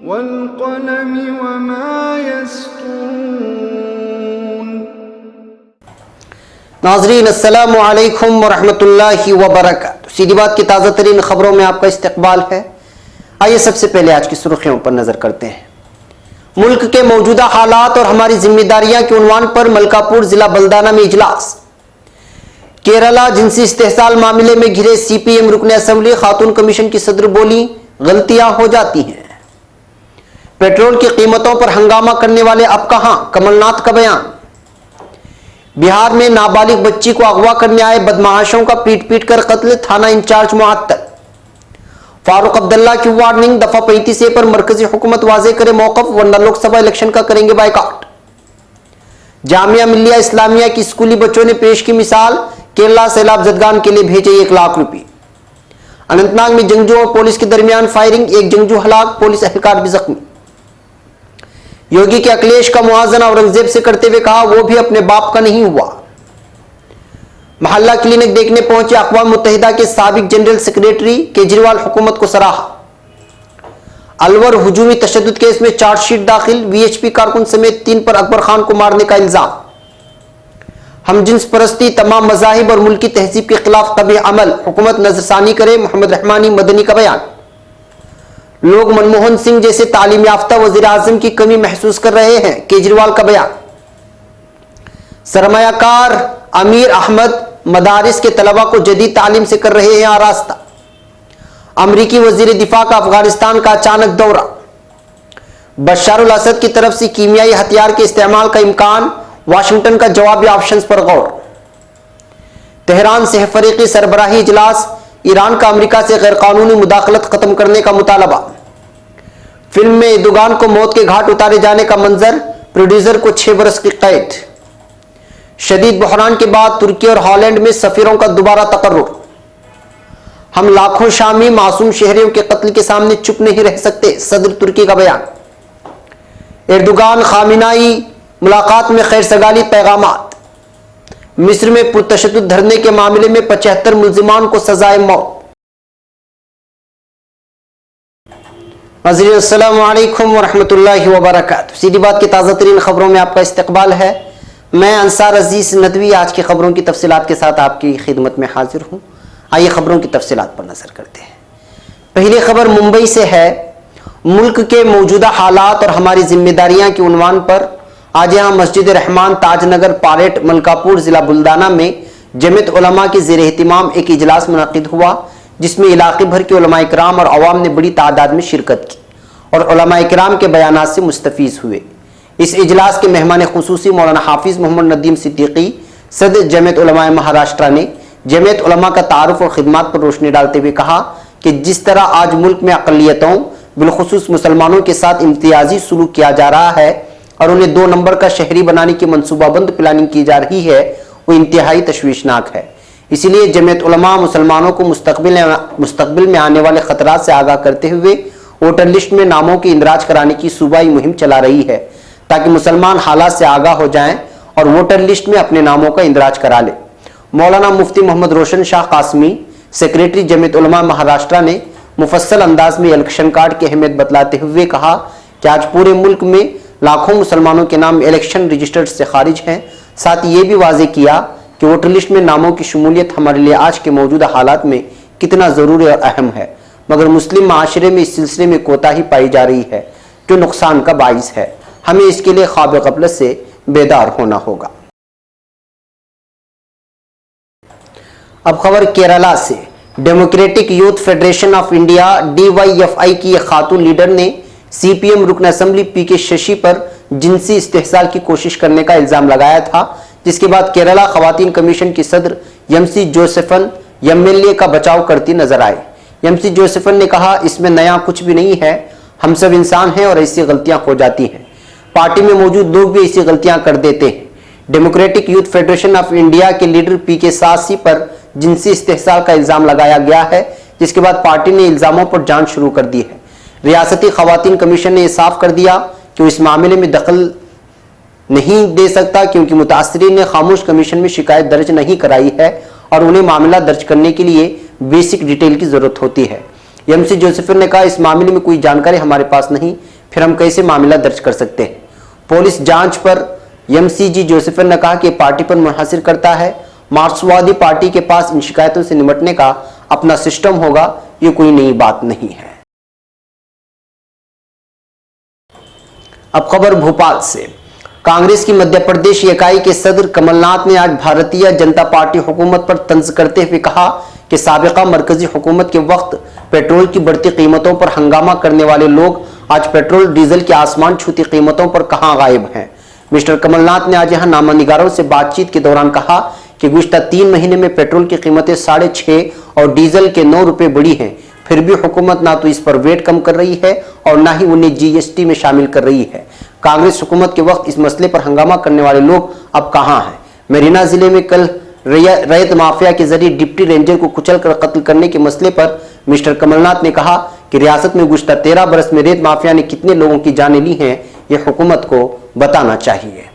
والقلم وما يسطرون۔ ناظرین السلام علیکم ورحمۃ اللہ وبرکاتہ۔ سیدھی بات کی تازہ ترین خبروں میں آپ کا استقبال ہے۔ آئیے سب سے پہلے آج کی سرخیوں پر نظر کرتے ہیں۔ ملک کے موجودہ حالات اور ہماری ذمہ داریاں کے عنوان پر ملکاپور ضلع بلدانہ میں اجلاس۔ کیرالہ جنسی استحصال معاملے میں گھرے سی پی ایم رکن اسمبلی خاتون کمیشن کی صدر بولی غلطیاں ہو جاتی ہیں۔ پیٹرول کی قیمتوں پر ہنگامہ کرنے والے اب کہاں، کمل ناتھ کا بیان۔ بہار میں نابالغ بچی کو اغوا کرنے آئے بدمعاشوں کا پیٹ پیٹ کر قتل، تھانہ انچارج معطل۔ فاروق عبداللہ کی وارننگ، دفعہ 35A پر مرکزی حکومت واضح کرے موقف ورنہ لوک سبھا الیکشن کا کریں گے بائیکاٹ۔ جامعہ ملیہ اسلامیہ کی اسکولی بچوں نے پیش کی مثال، کیرلا سیلاب زدگان کے لیے بھیجے 1 لاکھ روپے۔ اننت ناگ میں جنگجو اور پولیس کے درمیان فائرنگ، 1 جنگجو ہلاک، پولیس اہلکار بھی زخمی۔ یوگی کے اکھلیش کا موازنہ اورنگزیب سے کرتے ہوئے کہا وہ بھی اپنے باپ کا نہیں ہوا۔ محلہ کلینک دیکھنے پہنچے اقوام متحدہ کے سابق جنرل سیکریٹری، کیجریوال حکومت کو سراہا۔ الور ہجومی تشدد کیس میں چارج شیٹ داخل، وی ایچ پی کارکن سمیت 3 پر اکبر خان کو مارنے کا الزام۔ ہم جنس پرستی تمام مذاہب اور ملکی تہذیب کے خلاف قبیح عمل، حکومت نظر ثانی کرے، محمد رحمانی مدنی کا بیان۔ لوگ منموہن سنگھ جیسے تعلیم یافتہ وزیر اعظم کی کمی محسوس کر رہے ہیں، کیجریوال کا بیان۔ سرمایہ کار امیر احمد مدارس کے طلبہ کو جدید تعلیم سے کر رہے ہیں آراستہ۔ امریکی وزیر دفاع کا افغانستان کا اچانک دورہ۔ بشار الاسد کی طرف سے کیمیائی ہتھیار کے استعمال کا امکان، واشنگٹن کا جوابی آپشنز پر غور۔ تہران سے فریقی سربراہی اجلاس، ایران کا امریکہ سے غیر قانونی مداخلت ختم کرنے کا مطالبہ۔ فلم میں ایردوغان کو موت کے گھاٹ اتارے جانے کا منظر، پروڈیوسر کو 6 برس کی قید۔ شدید بحران کے بعد ترکی اور ہالینڈ میں سفیروں کا دوبارہ تقرر۔ ہم لاکھوں شامی معصوم شہریوں کے قتل کے سامنے چپ نہیں رہ سکتے، صدر ترکی کا بیان۔ ایردوغان خامنائی ملاقات میں خیر سگالی پیغامات۔ مصر میں پرتشدد دھرنے کے معاملے میں 75 ملزمان کو سزائے موت۔ ناظرین السلام علیکم ورحمۃ اللہ وبرکاتہ۔ سیدھی بات کی تازہ ترین خبروں میں آپ کا استقبال ہے۔ میں انصار عزیز ندوی آج کی خبروں کی تفصیلات کے ساتھ آپ کی خدمت میں حاضر ہوں۔ آئیے خبروں کی تفصیلات پر نظر کرتے ہیں۔ پہلی خبر ممبئی سے ہے۔ ملک کے موجودہ حالات اور ہماری ذمہ داریاں کے عنوان پر آج یہاں مسجد رحمان تاج نگر پاریٹ ملکاپور ضلع بلدانہ میں جمعیت علماء کے زیر اہتمام ایک اجلاس منعقد ہوا، جس میں علاقے بھر کے علماء کرام اور عوام نے بڑی تعداد میں شرکت کی اور علماء کرام کے بیانات سے مستفیض ہوئے۔ اس اجلاس کے مہمان خصوصی مولانا حافظ محمد ندیم صدیقی، صدر جمعیت علماء مہاراشٹرا نے جمعیت علماء کا تعارف اور خدمات پر روشنی ڈالتے ہوئے کہا کہ جس طرح آج ملک میں اقلیتوں بالخصوص مسلمانوں کے ساتھ امتیازی سلوک کیا جا رہا ہے اور انہیں 2 نمبر کا شہری بنانے کی منصوبہ بند پلاننگ کی جا رہی ہے، وہ انتہائی تشویشناک ہے۔ اسی لیے جمعیت علماء مسلمانوں کو مستقبل میں آنے والے خطرات سے آگاہ کرتے ہوئے ووٹر لسٹ میں ناموں کے اندراج کرانے کی صوبائی مہم چلا رہی ہے تاکہ مسلمان حالات سے آگاہ ہو جائیں اور ووٹر لسٹ میں اپنے ناموں کا اندراج کرا لیں۔ مولانا مفتی محمد روشن شاہ قاسمی، سیکریٹری جمعیت علماء مہاراشٹرا نے مفصل انداز میں الیکشن کارڈ کی اہمیت بتلاتے ہوئے کہا کہ آج پورے ملک میں لاکھوں مسلمانوں کے نام الیکشن رجسٹر سے خارج ہیں۔ ساتھ یہ بھی واضح کیا کہ ووٹر لسٹ میں ناموں کی شمولیت ہمارے لیے آج کے موجودہ حالات میں کتنا ضروری اور اہم ہے، مگر مسلم معاشرے میں اس سلسلے میں کوتاہی پائی جا رہی ہے جو نقصان کا باعث ہے۔ ہمیں اس کے لیے خواب غفلت سے بیدار ہونا ہوگا۔ اب خبر کیرالہ سے۔ Democratic youth federation of India DYFI کی ایک خاتون لیڈر نے CPM رکن اسمبلی PK ششی پر جنسی استحصال کی کوشش کرنے کا الزام لگایا تھا، جس کے بعد کیرالہ خواتین کمیشن کی صدر MC جوسفن MLA کا بچاؤ کرتی نظر آئے۔ MC جوسفن نے کہا اس میں نیا کچھ بھی نہیں ہے، ہم سب انسان ہیں اور ایسی غلطیاں ہو جاتی ہیں، پارٹی میں موجود لوگ بھی ایسی غلطیاں کر دیتے ہیں۔ Democratic youth federation of India کے لیڈر PK ساسی پر جنسی استحصال کا الزام لگایا گیا ہے، جس کے بعد پارٹی نے الزاموں پر جانچ شروع کر دی ہے۔ ریاستی خواتین کمیشن نے یہ صاف کر دیا کہ وہ اس معاملے میں دخل نہیں دے سکتا کیونکہ متاثرین نے خاموش کمیشن میں شکایت درج نہیں کرائی ہے اور انہیں معاملہ درج کرنے کے لیے بیسک ڈیٹیل کی ضرورت ہوتی ہے۔ MC جوسفن نے کہا اس معاملے میں کوئی جانکاری ہمارے پاس نہیں، फिर हम कैसे मामला दर्ज कर सकते हैं। पुलिस जांच पर MCG जोसेफन ने कहा कि पार्टी पर मुनहसर करता है। मार्क्सवादी पार्टी के पास इन शिकायतों से निपटने का अपना सिस्टम होगा, ये कोई नई बात नहीं है। अब खबर भोपाल से। कांग्रेस की मध्य प्रदेश इकाई के सदर कमलनाथ ने आज भारतीय जनता पार्टी हुकूमत पर तंज करते हुए कहा कि साबिका मरकजी हुकूमत के वक्त पेट्रोल की बढ़ती कीमतों पर हंगामा करने वाले लोग आज पेट्रोल डीजल की आसमान छूती कीमतों पर कहां गायब हैं। मिस्टर कमलनाथ ने आज यहां नामानिगारों से बातचीत के दौरान कहा कि गुज़श्ता 3 महीने में पेट्रोल की कीमतें 6.5 और डीजल के 9 रुपए बढ़ी हैं, फिर भी हुकूमत ना तो इस पर वेट कम कर रही है और ना ही उन्हें GST में शामिल कर रही है। कांग्रेस हुकूमत के वक्त इस मसले पर हंगामा करने वाले लोग अब कहां हैं। मेरिना जिले में कल रैयत माफिया के जरिए डिप्टी रेंजर को कुचल कर कत्ल करने के मसले पर मिस्टर कमलनाथ ने कहा कि रियासत में गुज़श्ता 13 बरस में रेत माफिया ने कितने लोगों की जानें ली हैं, यह हुकूमत को बताना चाहिए।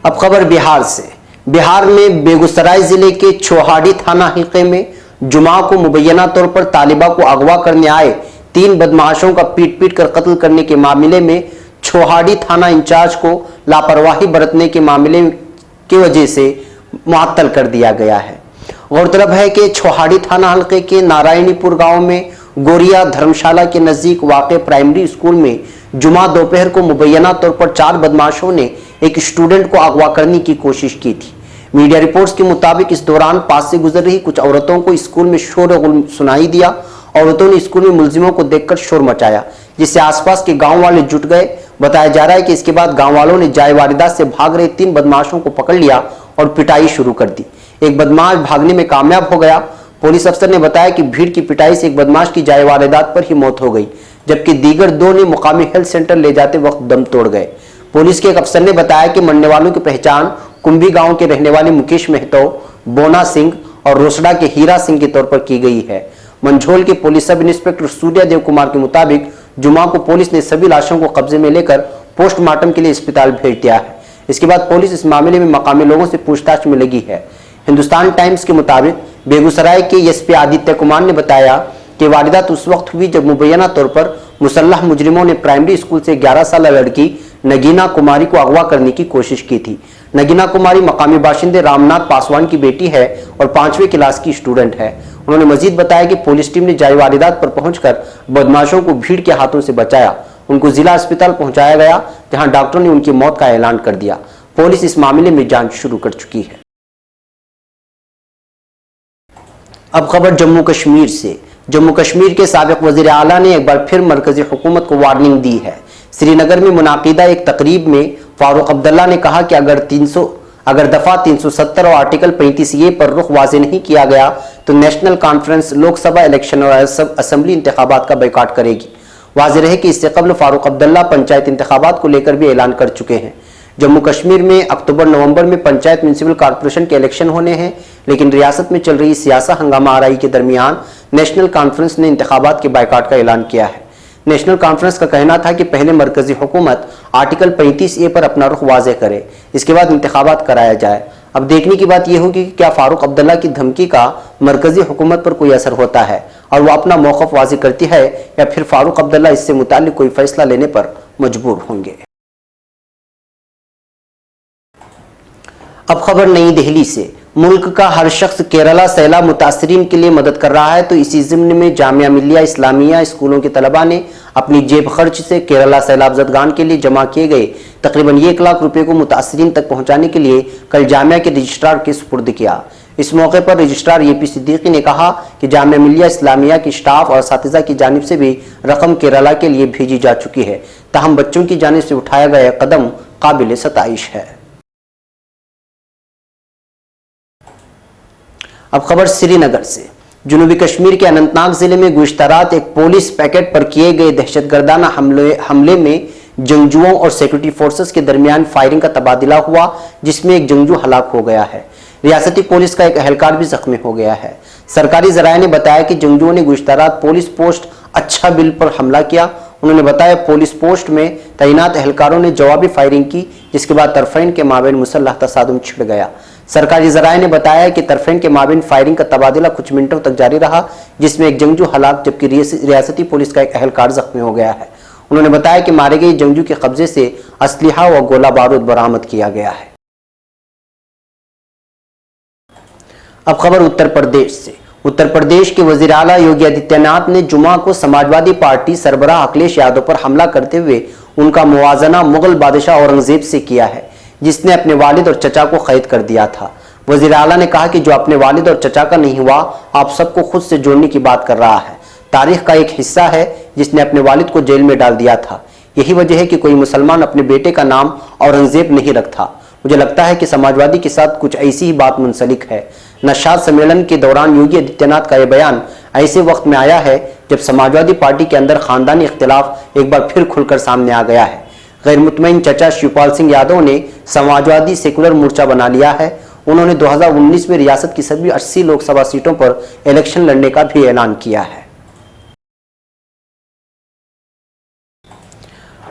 अब खबर बिहार से। बिहार में बेगूसराय जिले के चौहाडी थाना हल्के में जुमा को मुबैना तौर पर तालिबा को अगवा करने आए 3 बदमाशों का पीट पीट कर कत्ल करने के मामले में चौहाडी थाना इंचार्ज को लापरवाही बरतने के मामले की वजह से मुअत्तल कर दिया गया है। गौरतलब है कि चौहाडी थाना हल्के के नारायणीपुर गांव में गोरिया धर्मशाला के नजदीक वाक़े प्राइमरी स्कूल में जुमा दोपहर को मुबैना तौर पर 4 बदमाशों ने एक स्टूडेंट को अगवा करने की कोशिश की थी। मीडिया रिपोर्ट्स के मुताबिक इस दौरान पास से गुजर रही कुछ औरतों को स्कूल में शोर गुल सुनाई दिया। औरतों ने स्कूल में मुलजिमों को देखकर शोर मचाया, जिससे आसपास के गांव वाले जुट गए। बताया जा रहा है कि इसके बाद गांव वालों ने जाए वारदात से भाग रहे 3 बदमाशों को पकड़ लिया और पिटाई शुरू कर दी। एक बदमाश भागने में कामयाब हो गया। पुलिस अफसर ने बताया कि भीड़ की पिटाई से एक बदमाश की जाए वारदात पर ही मौत हो गई, जबकि दीगर 2 ने मुकामी हेल्थ सेंटर ले जाते वक्त दम तोड़ गए। पुलिस के एक अफसर ने बताया कि मरने वालों की पहचान कुंभी गांव के रहने वाले मुकेश महतो, बोना सिंह और रोसड़ा के हीरा सिंह के तौर पर की गई है। मंझोल के पुलिस सब इंस्पेक्टर सूर्य देव कुमार के मुताबिक जुमा को पुलिस ने सभी लाशों को कब्जे में लेकर पोस्टमार्टम के लिए अस्पताल भेज दिया है। इसके बाद पुलिस इस मामले में मकामी लोगों से पूछताछ में लगी है। हिंदुस्तान टाइम्स के मुताबिक बेगूसराय के SP आदित्य कुमार ने बताया कि वारदात उस वक्त हुई जब मुबैना तौर पर मुसल्लह मुजरिमों ने प्राइमरी स्कूल से 11 साल लड़की नगीना कुमारी को अगवा करने की कोशिश की थी। नगीना कुमारी मकामी बाशिंदे रामनाथ पासवान की बेटी है और 5वीं क्लास की स्टूडेंट है। उन्होंने मजीद बताया कि पुलिस टीम ने जाए वारदात पर पहुंचकर बदमाशों को भीड़ के हाथों से बचाया। उनको जिला अस्पताल पहुंचाया गया, जहां डॉक्टरों ने उनकी मौत का ऐलान कर दिया। पुलिस इस मामले में जांच शुरू कर चुकी है। अब खबर जम्मू कश्मीर से। जम्मू कश्मीर के साबिक वजीर आला ने एक बार फिर मरकजी हुकूमत को वार्निंग दी है। श्रीनगर में मुनाकिदा एक तकरीब में फारूक अब्दुल्ला ने कहा कि अगर दफा 370 और आर्टिकल 35A पर रुख वाज़ेह नहीं किया गया तो नेशनल कॉन्फ्रेंस लोकसभा इलेक्शन और असेंबली इंतखाबात का बायकॉट करेगी। वाज़ेह रहे कि इससे कबल फारूक अब्दुल्ला पंचायत इंतखाबात को लेकर भी ऐलान कर चुके हैं। जम्मू कश्मीर में अक्टूबर-नवंबर में पंचायत म्यूनिसिपल कॉर्पोरेशन के इलेक्शन होने हैं, लेकिन रियासत में चल रही सियासा हंगामा आराई के दरमियान नेशनल कॉन्फ्रेंस ने इंतखाबात के बायकॉट का ऐलान किया है। नेशनल कॉन्फ्रेंस का कहना था कि पहले मरकजी हुकूमत आर्टिकल 35A पर अपना रुख वाज़ेह करे, इसके बाद इंतखाबात कराया जाए। अब देखने की बात यह होगी कि क्या फारूक अब्दुल्ला की धमकी का मरकजी हुकूमत पर कोई असर होता है और वो अपना मौक़िफ़ वाज़ेह करती है, या फिर फारूक अब्दुल्ला इससे मुताल्लिक कोई फैसला लेने पर मजबूर होंगे। अब खबर नई दिल्ली से। मुल्क का हर शख्स केरला सैलाब मुतासरीन के लिए मदद कर रहा है, तो इसी ज़िम्न में जामिया मिल्लिया इस्लामिया स्कूलों के तलबा ने अपनी जेब खर्च से केरला सैलाब ज़दगान के लिए जमा किए गए तकरीबन 1 लाख रुपए को मुतासरीन तक पहुंचाने के लिए कल जामिया के रजिस्ट्रार के सुपुर्द किया। इस मौके पर रजिस्ट्रार AP सिद्दीकी ने कहा कि जामिया मिल्लिया इस्लामिया के स्टाफ और असातिज़ा की जानिब से भी रकम केरला के लिए भेजी जा चुकी है, ताहम बच्चों की जानिब से उठाया गया कदम काबिल सताइश है। अब खबर श्रीनगर से। जनूबी कश्मीर के अनंतनाग जिले में गुज़श्ता रात एक पुलिस पैकेट पर किए गए दहशतगर्दाना हमले में जंगजुओं और सिक्योरिटी फोर्सेस के दरमियान फायरिंग का तबादला हुआ, जिसमें एक जंगजू हलाक हो गया है। रियासती पुलिस का एक एहलकार भी जख्मी हो गया है। सरकारी ज़राए ने बताया कि जंगजुओं ने गुज़श्ता रात पुलिस पोस्ट अच्छा बिल पर हमला किया। उन्होंने बताया पुलिस पोस्ट में तैनात एहलकारों ने जवाबी फायरिंग की, जिसके बाद तरफैन के माबैन मुसल्लह तसादुम छिड़ गया। सरकारी ज़राए ने बताया कि तरफेन के माबिन फायरिंग का तबादला कुछ मिनटों तक जारी रहा, जिसमें एक जंगजू हलाक जबकि रियासती पुलिस का एक अहलकार जख्मी हो गया है। उन्होंने बताया कि मारे गए जंगजू के कब्जे से असलिहा व गोला बारूद बरामद किया गया है। अब खबर उत्तर प्रदेश से। उत्तर प्रदेश के वजीर आला योगी आदित्यनाथ ने जुमा को समाजवादी पार्टी सरबराह अखिलेश यादव पर हमला करते हुए उनका मुवाजना मुगल बादशाह औरंगजेब से किया है, जिसने अपने वालिद और चचा को कैद कर दिया था। वजीर आला ने कहा कि जो अपने वालिद और चचा का नहीं हुआ, आप सबको खुद से जोड़ने की बात कर रहा है। तारीख का एक हिस्सा है जिसने अपने वालिद को जेल में डाल दिया था। यही वजह है कि कोई मुसलमान अपने बेटे का नाम औरंगजेब नहीं रखता। मुझे लगता है कि समाजवादी के साथ कुछ ऐसी ही बात मुंसलिक है। नशाद सम्मेलन के दौरान योगी आदित्यनाथ का यह बयान ऐसे वक्त में आया है जब समाजवादी पार्टी के अंदर खानदानी इख्तिलाफ एक बार फिर खुलकर सामने आ गया है। गैर मुतमईन चचा शिवपाल सिंह यादव ने समाजवादी सेकुलर मोर्चा बना लिया है। उन्होंने 2019 में रियासत की सभी 80 लोकसभा सीटों पर इलेक्शन लड़ने का भी ऐलान किया है।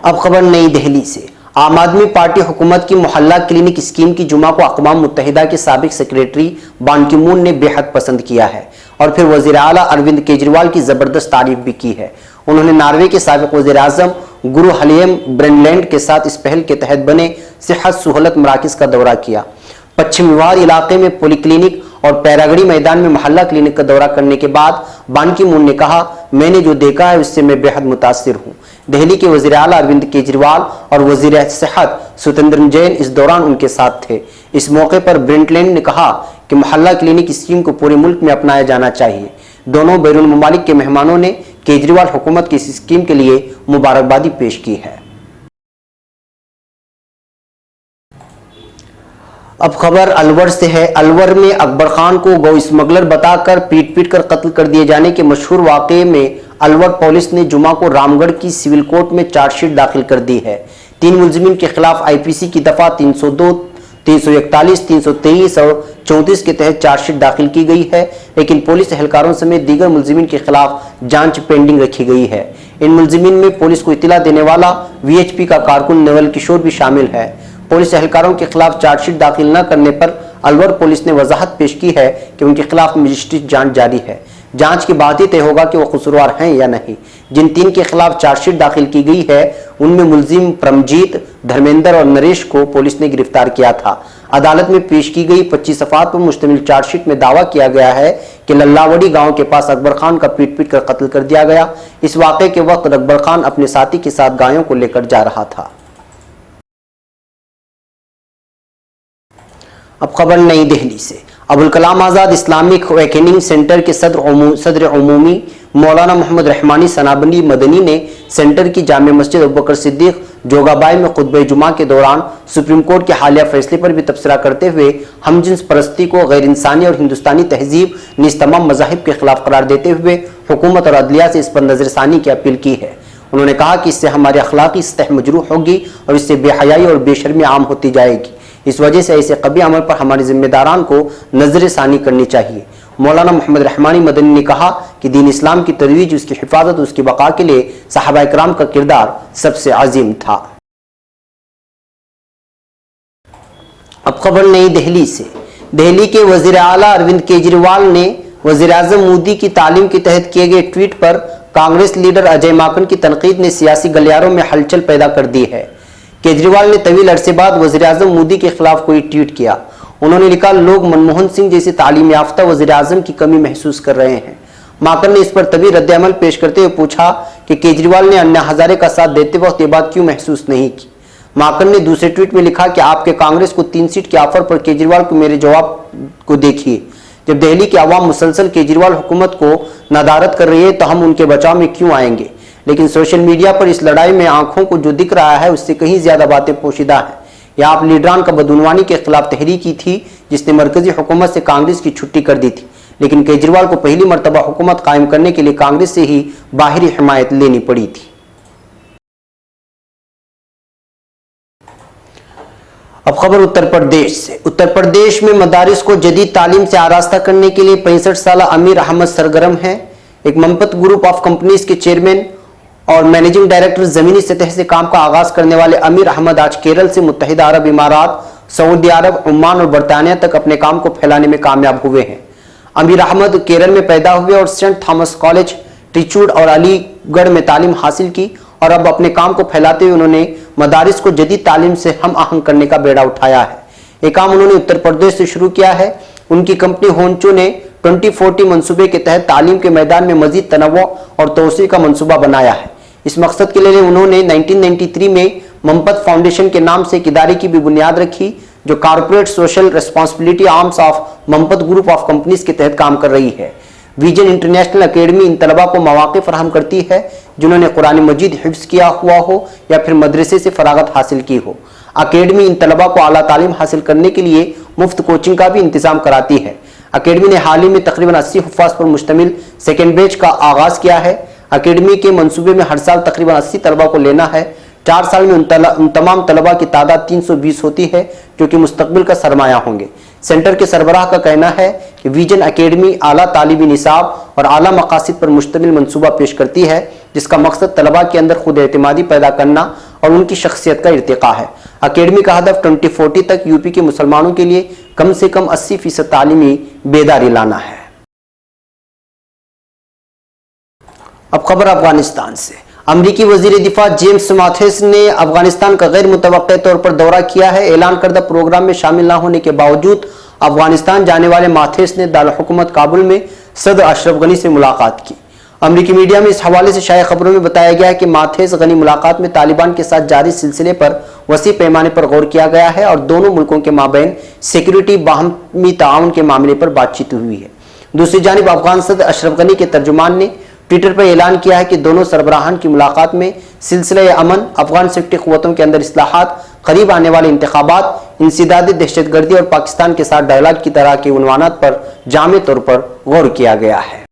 अब खबर नई दिल्ली से। आम आदमी पार्टी हुकूमत की मोहल्ला क्लिनिक स्कीम की जुमा को अक़वाम मुत्तहिदा के साबिक सेक्रेटरी बान की मून ने बेहद पसंद किया है और फिर वज़ीर आला अरविंद केजरीवाल की ज़बरदस्त तारीफ भी की है। उन्होंने नॉर्वे के साबिक वज़ीर आज़म गुरु हलियम ब्रेंडलैंड के साथ इस पहल के तहत बने सेहत सहूलत मराकज़ का दौरा किया। पश्चिम विहार इलाके में पॉलीक्लिनिक और पैरागड़ी मैदान में मोहल्ला क्लिनिक का दौरा करने के बाद बान की मून ने कहा, मैंने जो देखा है उससे मैं बेहद मुतासिर हूँ। दिल्ली के वज़ीर आला अरविंद केजरीवाल और वज़ीर सेहत सत्येंद्र जैन इस दौरान उनके साथ थे। इस मौके पर ब्रेंडलैंड ने कहा कि मोहल्ला क्लिनिक स्कीम को पूरे मुल्क में अपनाया जाना चाहिए। दोनों बैरून ममालिक के मेहमानों ने केजरीवाल हुकूमत की इस स्कीम के लिए मुबारकबादी पेश की है। अब खबर अलवर से है। अलवर में अकबर खान को गौ स्मगलर बताकर पीट कर कत्ल कर दिए जाने के मशहूर वाक़े में अलवर पुलिस ने जुमा को रामगढ़ की सिविल कोर्ट में चार्जशीट दाखिल कर दी है। 3 मुलजिमीन के खिलाफ आईपीसी की दफा 302, 341, 323 और 34 के तहत चार्जशीट दाखिल की गई है, लेकिन पुलिस एहलकारों समेत दीगर मुलजिमीन के खिलाफ जांच पेंडिंग रखी गई है। इन मुलजिमीन में पुलिस को इत्तला देने वाला वीएचपी का कारकुन नवल किशोर भी शामिल है। पुलिस एहलकारों के खिलाफ चार्जशीट दाखिल न करने पर अलवर पुलिस ने वजाहत पेश की है कि उनके खिलाफ मजिस्ट्रेट जांच जारी है। जांच के बाद ही तय होगा कि वो कसूरवार हैं या नहीं। जिन 3 के खिलाफ चार्जशीट दाखिल की गई है उनमें मुलजिम परमजीत, धर्मेंद्र और नरेश को पुलिस ने गिरफ्तार किया था। अदालत में पेश की गई 25 सफ़ात पर मुश्तमिल चार्जशीट में दावा किया गया है कि लल्लावड़ी गांव के पास अकबर खान का पीट कर कत्ल कर दिया गया। इस वाक़े के वक्त अकबर खान अपने साथी के साथ गायों को लेकर जा रहा था। अब खबर नई दिल्ली से। Abul Kalam Azad Islamic awakening centre के सदर उमूमी मौलाना मोहम्मद रहमानी सनाबंदी मदनी ने सेंटर की जामे मस्जिद अबू बकर सिद्दीक जोगाबाई में खुतबे जुमा के दौरान सुप्रीम कोर्ट के हालिया फैसले पर भी तबसरा करते हुए हमजिन्स परस्ती को गैर इंसानी और हिंदुस्तानी तहजीब नीज़ तमाम मज़ाहिब के खिलाफ करार देते हुए हुकूमत और अदलिया से इस पर नज़रसानी की अपील की है। उन्होंने कहा कि इससे हमारी अखलाकी सतह मजरूह होगी और इससे बेहयाई और बेशर्मी आम होती जाएगी। इस वजह से ऐसे कभी अमल पर हमारे जिम्मेदारान को नजर सानी करनी चाहिए। मौलाना मोहम्मद रहमानी मदनी ने कहा कि दीन इस्लाम की तजवीज, उसकी हिफाजत, उसकी बका के लिए सहाबा इकराम का किरदार सबसे अजीम था। अब खबर नई दिल्ली से। दिल्ली के वजीर आला अरविंद केजरीवाल ने वजीर आजम मोदी की तालीम के तहत किए गए ट्वीट पर कांग्रेस लीडर अजय माकन की तनकीद ने सियासी गलियारों में हलचल पैदा कर दी है। केजरीवाल ने तवील अरसे बाद वज़ीर आज़म मोदी के खिलाफ कोई ट्वीट किया। उन्होंने लिखा, लोग मनमोहन सिंह जैसे तालीम याफ्ता वज़ीर आज़म की कमी महसूस कर रहे हैं। माकन ने इस पर तभी रद्द-ए-अमल पेश करते हुए पूछा कि केजरीवाल ने अन्ना हजारे का साथ देते वक्त ये बात क्यों महसूस नहीं की। माकन ने दूसरे ट्वीट में लिखा कि आपके कांग्रेस को 3 सीट के ऑफर पर केजरीवाल को मेरे जवाब को देखिए। जब दिल्ली की आवाम मुसलसल केजरीवाल हुकूमत को नदारत कर रही है तो हम उनके बचाव में क्यों आएंगे। लेकिन सोशल मीडिया पर इस लड़ाई में आंखों को जो दिख रहा है उससे कहीं ज्यादा बातें पोशीदा हैं। यह आप लीडरान का बदउनवानी के खिलाफ तहरीक की थी जिसने मरकजी हुकूमत से कांग्रेस की छुट्टी कर दी थी, लेकिन केजरीवाल को पहली मरतबा हुकूमत कायम करने के लिए कांग्रेस से ही बाहरी हिमायत लेनी पड़ी थी। अब खबर उत्तर प्रदेश से। उत्तर प्रदेश में मदारिस को जदीद तालीम से आरास्ता करने के लिए 65 साल अमीर अहमद सरगर्म हैं। एक मंपत ग्रुप ऑफ कंपनीज के चेयरमैन और मैनेजिंग डायरेक्टर जमीनी सतह से काम का आगाज करने वाले अमीर अहमद आज केरल से मुत्तहिदा अरब इमारात, सऊदी अरब, ओमान और बरतानिया तक अपने काम को फैलाने में कामयाब हुए हैं। अमीर अहमद केरल में पैदा हुए और सेंट थॉमस कॉलेज, ट्रिचूड और अलीगढ़ में तालीम हासिल की और अब अपने काम को फैलाते हुए उन्होंने मदारिस को जदीद तालीम से हम आहंग करने का बेड़ा उठाया है। ये काम उन्होंने उत्तर प्रदेश से शुरू किया है। उनकी कंपनी होंचो ने 2040 मंसूबे के तहत तालीम के मैदान में मजीद तनव्वुर और तोसी का मंसूबा बनाया है। इस मकसद के लिए उन्होंने 1993 में मंपत फाउंडेशन के नाम से एक इदारे की भी बुनियाद रखी, जो corporate social responsibility arms of मंपत ग्रुप ऑफ कंपनीज के तहत काम कर रही है। विजन इंटरनेशनल अकेडमी इन तलबा को मौके फराहम करती है जिन्होंने कुरान मजीद हिफ्ज किया हुआ हो या फिर मदरसे से फरागत हासिल की हो। अकेडमी इन तलबा को आला तालीम हासिल करने के लिए मुफ्त कोचिंग का भी इंतजाम कराती है। अकेडमी ने हाल ही में तकरीबन 80 हुफ़ाज़ पर मुश्तमिल सेकेंड बैच का आगाज़ किया है। अकेडमी के मंसूबे में हर साल तकरीबन 80 तलबा को लेना है। 4 साल में उन तमाम तलबा की तादाद 320 होती है जो कि मुस्तकबिल का सरमाया होंगे। सेंटर के सरबराह का कहना है कि विजन अकेडमी आला तालीबी निसाब और आला मकासद पर मुश्तमिल मंसूबा पेश करती है, जिसका मकसद तलबा के अंदर खुद एतमादी पैदा करना और उनकी शख्सियत का इर्तिका है। अकेडमी का हदफ 2040 तक यूपी के मुसलमानों के लिए कम से कम 80% तालीमी बेदारी लाना है। अब खबर अफगानिस्तान से। अमरीकी वजीर दिफा जेम्स माथिस ने अफगानिस्तान का गैर मुतवक्के तौर पर दौरा किया है। ऐलान करदा प्रोग्राम में शामिल न होने के बावजूद अफगानिस्तान जाने वाले माथिस ने दारुल हुकूमत काबुल में सदर अशरफ गनी से मुलाकात की। अमरीकी मीडिया में इस हवाले से शाया खबरों में बताया गया है कि माथिस गनी मुलाकात में तालिबान के साथ जारी सिलसिले पर वसी पैमाने पर गौर किया गया है और दोनों मुल्कों के माबैन सिक्योरिटी बाहमी ताउन के मामले पर बातचीत हुई है। दूसरी जानिब अफगान सदर अशरफ गनी के तर्जुमान ने ट्विटर पर ऐलान किया है कि दोनों सरबराहान की मुलाकात में सिलसिले अमन, अफगान सेक्युरिटी क़ुव्वतों के अंदर इस्लाहात, करीब आने वाले इंतखाबात, इंसदादी दहशतगर्दी और पाकिस्तान के साथ डायलॉग की तरह के उन्वानात पर जामे तौर पर गौर किया गया है।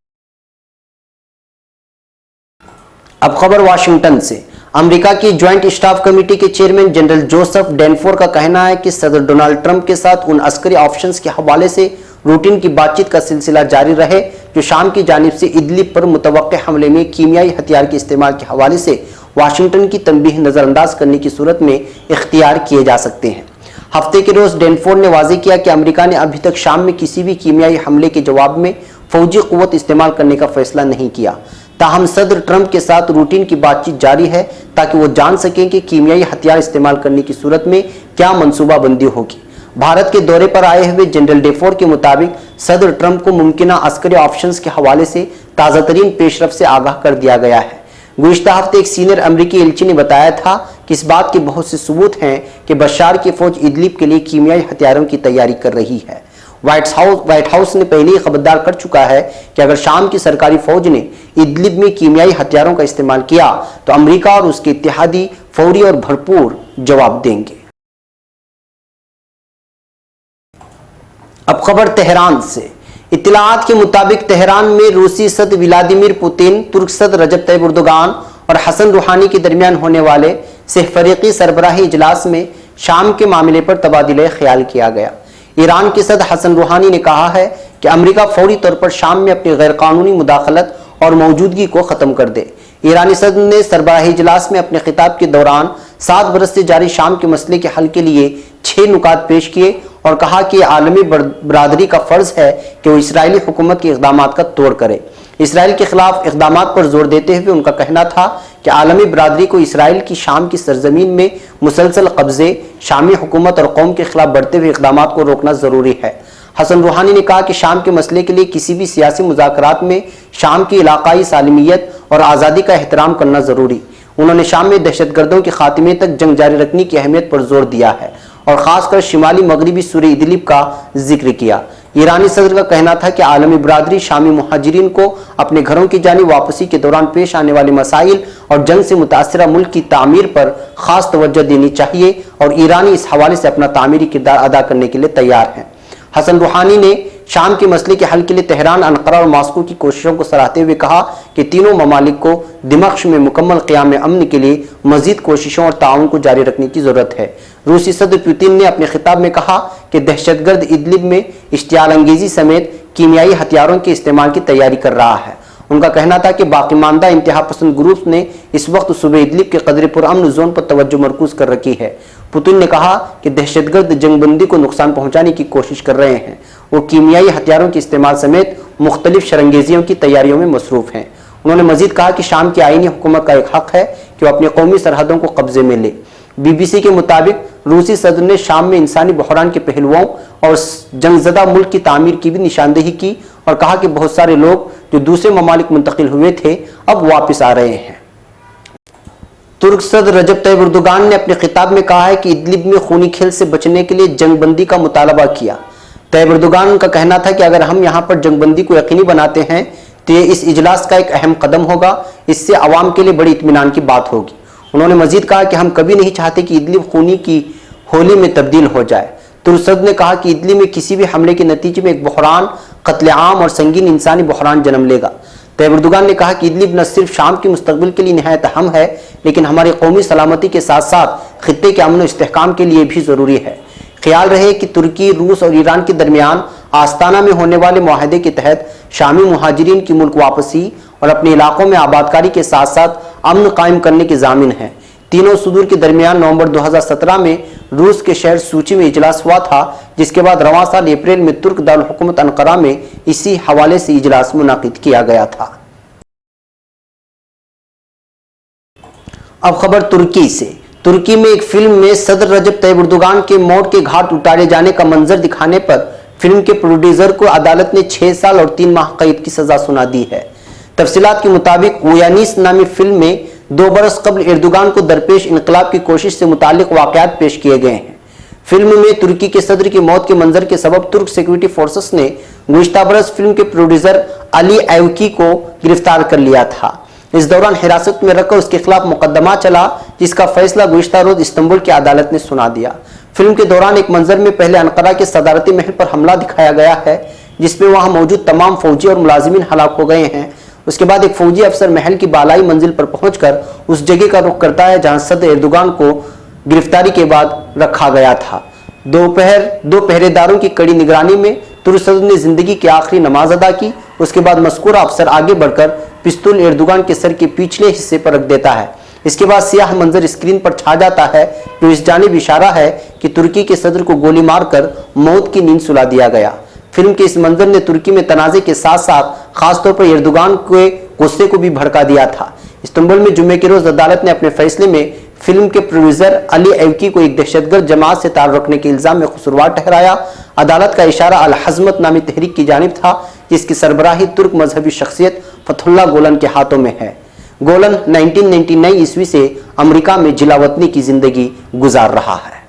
अब खबर वाशिंगटन से। अमेरिका की ज्वाइंट स्टाफ कमेटी के चेयरमैन जनरल जोसेफ डेनफोर का कहना है कि सदर डोनाल्ड ट्रंप के साथ उन अस्करी ऑप्शंस के हवाले से रूटीन की बातचीत का सिलसिला जारी रहे जो शाम की जानिब से इदलिब पर मुतवक्के हमले में कीमियाई हथियार के इस्तेमाल के हवाले से वाशिंगटन की तंबीह नज़रअंदाज करने की सूरत में इख्तियार किए जा सकते हैं। हफ्ते के रोज़ डेनफोर ने वाज़ेह किया कि अमेरिका ने अभी तक शाम में किसी भी कीमियाई हमले के जवाब में फौजी क़ुव्वत इस्तेमाल करने का फैसला नहीं किया। ताहम सदर ट्रंप के साथ रूटीन की बातचीत जारी है ताकि वो जान सकें कि कीमियाई हथियार इस्तेमाल करने की सूरत में क्या मनसूबाबंदी होगी। भारत के दौरे पर आए हुए जनरल डेफोर के मुताबिक सदर ट्रंप को मुमकिना अस्करी ऑप्शंस के हवाले से ताज़ा तरीन पेशरफ से आगाह कर दिया गया है। गुज़िश्ता हफ्ते एक सीनियर अमरीकी एलची ने बताया था कि इस बात के बहुत से सबूत हैं कि बशार की फौज इदलिब के लिए कीमियाई हथियारों की तैयारी कर रही है। व्हाइट हाउस ने पहले ही खबरदार कर चुका है कि अगर शाम की सरकारी फौज ने इदलिब में कीमियाई हथियारों का इस्तेमाल किया तो अमेरिका और उसके इत्तेहादी फौरी और भरपूर जवाब देंगे। अब खबर तेहरान से। इत्तलाआत के मुताबिक तेहरान में रूसी सदर व्लादिमीर पुतिन, तुर्क सदर रजब तैयब एर्दोगान और हसन रूहानी के दरमियान होने वाले सहफरीकी सरबराही इजलास में शाम के मामले पर तबादिले ख्याल किया गया। ईरान के सदर हसन रूहानी ने कहा है कि अमेरिका फौरी तौर पर शाम में अपनी गैरकानूनी मुदाखलत और मौजूदगी को ख़त्म कर दे। ईरानी सदर ने सरबराही इजलास में अपने खिताब के दौरान 7 बरस से जारी शाम के मसले के हल के लिए 6 नुकात पेश किए और कहा कि आलमी बरादरी का फ़र्ज है कि वो इसराइली हुकूमत के इक़दामात का तोड़ करे। इसराइल के खिलाफ इक़दामात पर जोर देते हुए उनका कहना था कि आलमी बरादरी को इसराइल की शाम की सरजमीन में मुसलसल कब्जे, शामी हुकूमत और कौम के खिलाफ बढ़ते हुए इक़दामात को रोकना ज़रूरी है। हसन रूहानी ने कहा कि शाम के मसले के लिए किसी भी सियासी मुज़ाकरात में शाम की इलाकाई सालमियत और आज़ादी का एहतराम करना ज़रूरी। उन्होंने शाम में दहशतगर्दों के खात्मे तक जंग जारी रखने की अहमियत पर जोर दिया है और ख़ासकर शिमाली मगरबी सूरे इदलिब का जिक्र किया। ईरानी सदर का कहना था कि आलमी बरादरी शामी मुहाजिरीन को अपने घरों की जानिब वापसी के दौरान पेश आने वाले मसाइल और जंग से मुतासरा मुल्क की तामीर पर ख़ास तवज्जो देनी चाहिए और ईरानी इस हवाले से अपना तामीरी किरदार अदा करने के लिए तैयार हैं। हसन रूहानी ने शाम के मसले के हल के लिए तेहरान, अनकरा और मास्को की कोशिशों को सराहते हुए कहा कि तीनों ममालिक को दिमाग में मुकम्मल क़याम अमन के लिए मजीद कोशिशों और ताउन को जारी रखने की ज़रूरत है। रूसी सदर पुतिन ने अपने खिताब में कहा कि दहशतगर्द इदलिब में इश्तियाल अंगेज़ी समेत कीमियाई हथियारों के इस्तेमाल की तैयारी कर रहा है। उनका कहना था कि बाकी मानदा इंतहा पसंद ग्रुप ने इस वक्त सूबे इदलिब के कदर पुरअमन जोन पर तवज्जो मरकूज कर रखी है। پوتن نے کہا کہ دہشت گرد جنگ بندی کو نقصان پہنچانے کی کوشش کر رہے ہیں، وہ کیمیائی ہتھیاروں کے استعمال سمیت مختلف شرنگیزیوں کی تیاریوں میں مصروف ہیں۔ انہوں نے مزید کہا کہ شام کی آئینی حکومت کا ایک حق ہے کہ وہ اپنی قومی سرحدوں کو قبضے میں لے۔ BBC کے مطابق روسی صدر نے شام میں انسانی بحران کے پہلوؤں اور جنگ زدہ ملک کی تعمیر کی بھی نشاندہی کی اور کہا کہ بہت سارے لوگ جو دوسرے ممالک منتقل ہوئے تھے اب واپس آ رہے ہیں۔ ترک صدر رجب طیب اردوغان نے اپنے خطاب میں کہا ہے کہ ادلب میں خونی کھیل سے بچنے کے لیے جنگ بندی کا مطالبہ کیا۔ طیب اردوغان کا کہنا تھا کہ اگر ہم یہاں پر جنگ بندی کو یقینی بناتے ہیں تو یہ اس اجلاس کا ایک اہم قدم ہوگا، اس سے عوام کے لیے بڑی اطمینان کی بات ہوگی۔ انہوں نے مزید کہا کہ ہم کبھی نہیں چاہتے کہ ادلب خونی کی ہولی میں تبدیل ہو جائے۔ ترک صدر نے کہا کہ ادلب میں کسی بھی حملے کے نتیجے میں ایک بحران، قتل عام اور سنگین انسانی بحران جنم لے گا۔ طیب اردوغان نے کہا کہ ادلب نہ صرف شام کے مستقبل کے لیے نہایت اہم ہے لیکن ہماری قومی سلامتی کے ساتھ ساتھ خطے کے امن و استحکام کے لیے بھی ضروری ہے۔ خیال رہے کہ ترکی، روس اور ایران کے درمیان آستانہ میں ہونے والے معاہدے کے تحت شامی مہاجرین کی ملک واپسی اور اپنے علاقوں میں آبادکاری کے ساتھ ساتھ امن قائم کرنے کے ضامن ہیں۔ تینوں صدور کے درمیان نومبر 2017 میں روس کے شہر سوچی میں اجلاس ہوا تھا، جس کے بعد رواں سال اپریل میں ترک دارالحکومت انقرہ میں اسی حوالے سے اجلاس منعقد کیا گیا تھا۔ اب خبر ترکی سے۔ ترکی میں ایک فلم میں صدر رجب طیب اردوغان کے موت کے گھاٹ اتارے جانے کا منظر دکھانے پر فلم کے پروڈیوسر کو عدالت نے 6 سال اور 3 ماہ قید کی سزا سنا دی ہے۔ تفصیلات کے مطابق ویانیس نامی فلم میں 2 برس قبل اردوغان کو درپیش انقلاب کی کوشش سے متعلق واقعات پیش کیے گئے ہیں۔ فلم میں ترکی کے صدر کی موت کے منظر کے سبب ترک سیکورٹی فورسز نے گزشتہ برس فلم کے پروڈیوسر علی ایوکی کو گرفتار کر لیا تھا۔ اس دوران حراست میں رکھ کر اس کے خلاف مقدمہ چلا، جس کا فیصلہ گزشتہ روز استنبول کی عدالت نے سنا دیا۔ فلم کے دوران ایک منظر میں پہلے انقرہ کے صدارتی محل پر حملہ دکھایا گیا ہے، جس میں وہاں موجود تمام فوجی اور ملازمین ہلاک ہو گئے ہیں۔ اس کے بعد ایک فوجی افسر محل کی بالائی منزل پر پہنچ کر اس جگہ کا رخ کرتا ہے جہاں صدر اردوغان کو گرفتاری کے بعد رکھا گیا تھا۔ دو پہرے داروں کی کڑی نگرانی میں ترک صدر نے زندگی کی آخری نماز ادا کی۔ اس کے بعد مذکورہ افسر آگے بڑھ کر پستول اردوغان کے سر کے پچھلے حصے پر رکھ دیتا ہے۔ اس کے بعد سیاہ منظر اسکرین پر چھا جاتا ہے جو اس جانب اشارہ ہے کہ ترکی کے صدر کو گولی مار کر موت کی نیند سلا دیا گیا۔ فلم کے اس منظر نے ترکی میں تنازع کے ساتھ ساتھ خاص طور پر اردوغان کے غصے کو بھی بھڑکا دیا تھا۔ استنبول میں جمعے کے روز عدالت نے اپنے فیصلے میں فلم کے پروڈیوسر علی ایوکی کو ایک دہشت گرد جماعت سے تعلق رکھنے کے الزام میں قصوروار ٹھہرایا۔ عدالت کا اشارہ الحزمت نامی تحریک کی جانب تھا، جس کی سربراہی ترک مذہبی شخصیت فتح اللہ گولن کے ہاتھوں میں ہے۔ گولن 1999 عیسوی سے امریکہ میں جلا وطنی کی زندگی گزار رہا ہے۔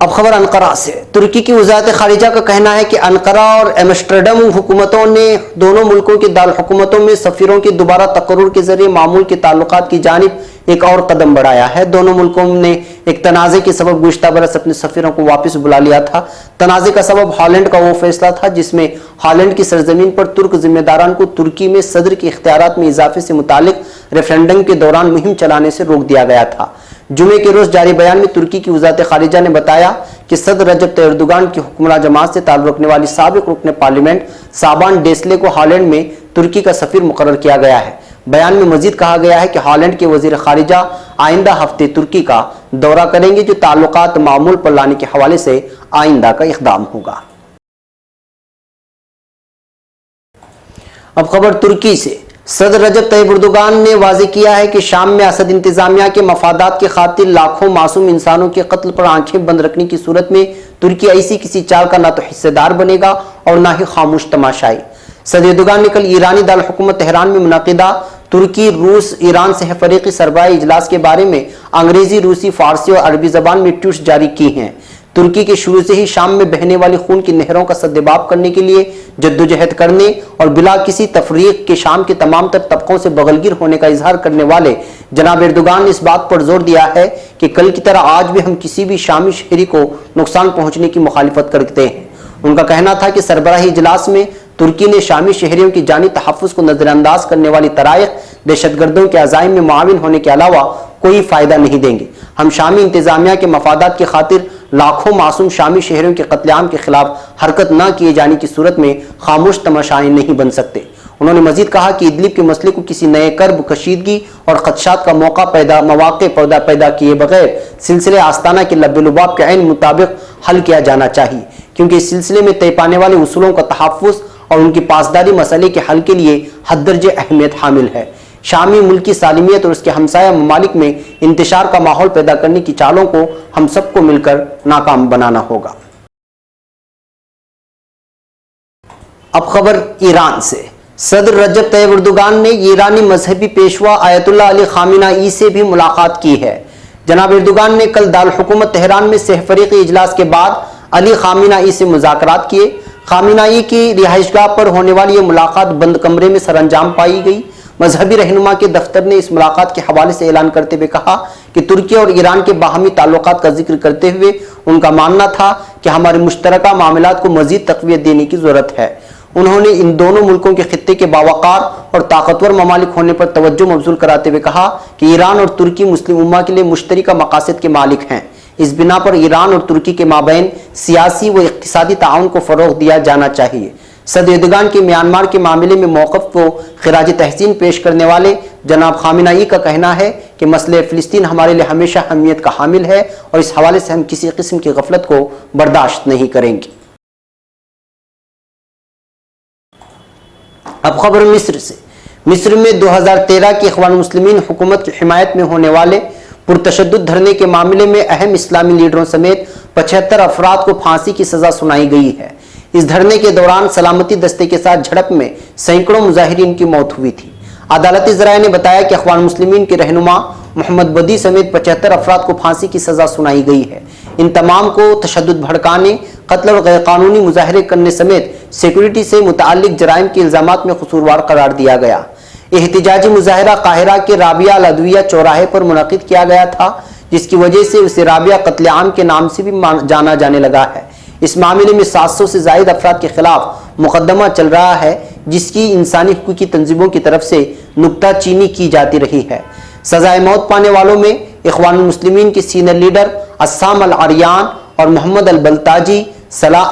اب خبر انقرہ سے۔ ترکی کی وزارت خارجہ کا کہنا ہے کہ انقرہ اور ایمسٹرڈم حکومتوں نے دونوں ملکوں کے دارالحکومتوں میں سفیروں کے دوبارہ تقرر کے ذریعے معمول کے تعلقات کی جانب ایک اور قدم بڑھایا ہے۔ دونوں ملکوں نے ایک تنازع کے سبب گزشتہ برس اپنے سفیروں کو واپس بلا لیا تھا۔ تنازع کا سبب ہالینڈ کا وہ فیصلہ تھا جس میں ہالینڈ کی سرزمین پر ترک ذمہ داران کو ترکی میں صدر کے اختیارات میں اضافے سے متعلق ریفرنڈم کے دوران مہم چلانے سے روک دیا گیا تھا۔ جمعے کے روز جاری بیان میں ترکی کی وزارت خارجہ نے بتایا کہ صدر رجب طیب اردوغان کی حکمراں جماعت سے تعلق رکھنے والی سابق رکن پارلیمنٹ سابان ڈیسلے کو ہالینڈ میں ترکی کا سفیر مقرر کیا گیا ہے۔ بیان میں مزید کہا گیا ہے کہ ہالینڈ کے وزیر خارجہ آئندہ ہفتے ترکی کا دورہ کریں گے، جو تعلقات معمول پر لانے کے حوالے سے آئندہ کا اقدام ہوگا۔ اب خبر ترکی سے۔ صدر رجب طیب اردوغان نے واضح کیا ہے کہ شام میں اسد انتظامیہ کے مفادات کی خاطر لاکھوں معصوم انسانوں کے قتل پر آنکھیں بند رکھنے کی صورت میں ترکی ایسی کسی چال کا نہ تو حصے دار بنے گا اور نہ ہی خاموش تماشائی۔ صدر اردوغان نے کل ایرانی دارالحکومت تہران میں منعقدہ ترکی، روس، ایران سہ فریقی سربراہی اجلاس کے بارے میں انگریزی، روسی، فارسی اور عربی زبان میں ٹویٹس جاری کی ہیں۔ ترکی کے شروع سے ہی شام میں بہنے والی خون کی نہروں کا سدباب کرنے کے لیے جدوجہد کرنے اور بلا کسی تفریق کے شام کے تمام تر طبقوں سے بغلگیر ہونے کا اظہار کرنے والے جناب اردوغان نے اس بات پر زور دیا ہے کہ کل کی طرح آج بھی ہم کسی بھی شامی شہری کو نقصان پہنچنے کی مخالفت کرتے ہیں۔ ان کا کہنا تھا کہ سربراہی اجلاس میں ترکی نے شامی شہریوں کی جانی تحفظ کو نظر انداز کرنے والی طرائق دہشت گردوں کے عزائم میں معاون ہونے کے علاوہ کوئی فائدہ نہیں دیں گے۔ ہم شامی انتظامیہ کے مفادات کی خاطر لاکھوں معصوم شامی شہریوں کے قتل عام کے خلاف حرکت نہ کیے جانے کی صورت میں خاموش تماشائی نہیں بن سکتے۔ انہوں نے مزید کہا کہ ادلب کے مسئلے کو کسی نئے کرب کشیدگی اور خدشات کا مواقع پیدا کیے بغیر سلسلے آستانہ کے لب لباب کے عین مطابق حل کیا جانا چاہیے، کیونکہ اس سلسلے میں طے پانے والے اصولوں کا تحفظ اور ان کی پاسداری مسئلے کے حل کے لیے حد درجے اہمیت حامل ہے۔ شامی ملکی سالمیت اور اس کے ہمسایہ ممالک میں انتشار کا ماحول پیدا کرنے کی چالوں کو ہم سب کو مل کر ناکام بنانا ہوگا۔ اب خبر ایران سے۔ صدر رجب طیب اردوغان نے ایرانی مذہبی پیشوا آیت اللہ علی خامنہ سے بھی ملاقات کی ہے۔ جناب اردوغان نے کل دارالحکومت تہران میں سہ فریقی اجلاس کے بعد علی خامنہ سے مذاکرات کیے۔ خامنہ کی رہائش گاہ پر ہونے والی یہ ملاقات بند کمرے میں سر انجام پائی گئی۔ مذہبی رہنما کے دفتر نے اس ملاقات کے حوالے سے اعلان کرتے ہوئے کہا کہ ترکیہ اور ایران کے باہمی تعلقات کا ذکر کرتے ہوئے ان کا ماننا تھا کہ ہمارے مشترکہ معاملات کو مزید تقویت دینے کی ضرورت ہے۔ انہوں نے ان دونوں ملکوں کے خطے کے باوقار اور طاقتور ممالک ہونے پر توجہ مبذول کراتے ہوئے کہا کہ ایران اور ترکی مسلم امہ کے لیے مشترکہ مقاصد کے مالک ہیں۔ اس بنا پر ایران اور ترکی کے مابین سیاسی و اقتصادی تعاون کو فروغ دیا جانا چاہیے۔ صدر اردوغان کے میانمار کے معاملے میں موقف کو خراج تحسین پیش کرنے والے جناب خامنہ کا کہنا ہے کہ مسئلہ فلسطین ہمارے لیے ہمیشہ اہمیت کا حامل ہے اور اس حوالے سے ہم کسی قسم کی غفلت کو برداشت نہیں کریں گے۔ اب خبر مصر سے۔ مصر میں 2013 کی اخوان المسلمین حکومت کی حمایت میں ہونے والے پرتشدد دھرنے کے معاملے میں اہم اسلامی لیڈروں سمیت 75 افراد کو پھانسی کی سزا سنائی گئی ہے۔ اس دھرنے کے دوران سلامتی دستے کے ساتھ جھڑپ میں سینکڑوں مظاہرین کی موت ہوئی تھی۔ عدالتی ذرائع نے بتایا کہ اخوان المسلمین کے رہنما محمد بدی سمیت 75 افراد کو پھانسی کی سزا سنائی گئی ہے۔ ان تمام کو تشدد بھڑکانے، قتل اور غیر قانونی مظاہرے کرنے سمیت سیکورٹی سے متعلق جرائم کے الزامات میں قصوروار قرار دیا گیا۔ احتجاجی مظاہرہ قاہرہ کے رابعہ العدویہ چوراہے پر منعقد کیا گیا تھا، جس کی وجہ سے اسے رابعہ قتل عام کے نام سے بھی جانا جانے لگا ہے۔ اس معاملے میں 700 سے زائد افراد کے خلاف مقدمہ چل رہا ہے، جس کی انسانی حقوق کی تنظیموں کی طرف سے نکتہ چینی کی جاتی رہی ہے۔ سزائے موت پانے والوں میں اخوان المسلمین کے سینئر لیڈر عصام العریان اور محمد البلتاجی،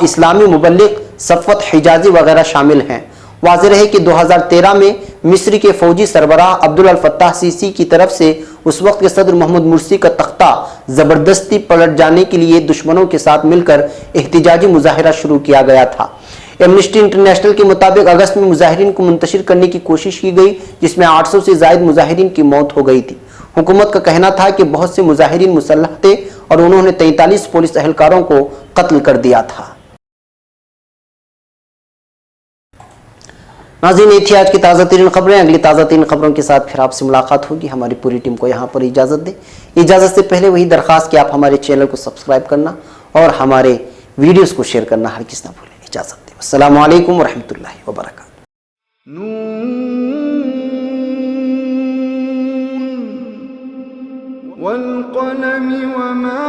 اسلامی مبلغ صفوت حجازی وغیرہ شامل ہیں۔ واضح رہے کہ 2013 میں مصر کے فوجی سربراہ عبدالفتاح السیسی کی طرف سے اس وقت کے صدر محمد مرسی کا تختہ زبردستی پلٹ جانے کے لیے دشمنوں کے ساتھ مل کر احتجاجی مظاہرہ شروع کیا گیا تھا۔ ایمنسٹی انٹرنیشنل کے مطابق اگست میں مظاہرین کو منتشر کرنے کی کوشش کی گئی، جس میں 800 سے زائد مظاہرین کی موت ہو گئی تھی۔ حکومت کا کہنا تھا کہ بہت سے مظاہرین مسلح تھے اور انہوں نے 43 پولیس اہلکاروں کو قتل کر دیا تھا۔ ناظرین، یہ تھی آج کی تازہ ترین خبریں۔ اگلی تازہ ترین خبروں کے ساتھ پھر آپ سے ملاقات ہوگی۔ ہماری پوری ٹیم کو یہاں پر اجازت دیں۔ اجازت سے پہلے وہی درخواست کہ آپ ہمارے چینل کو سبسکرائب کرنا اور ہمارے ویڈیوز کو شیئر کرنا ہرگز نہ بھولیں۔ اجازت دیں۔ السلام علیکم ورحمۃ اللہ وبرکاتہ۔ والقلم وما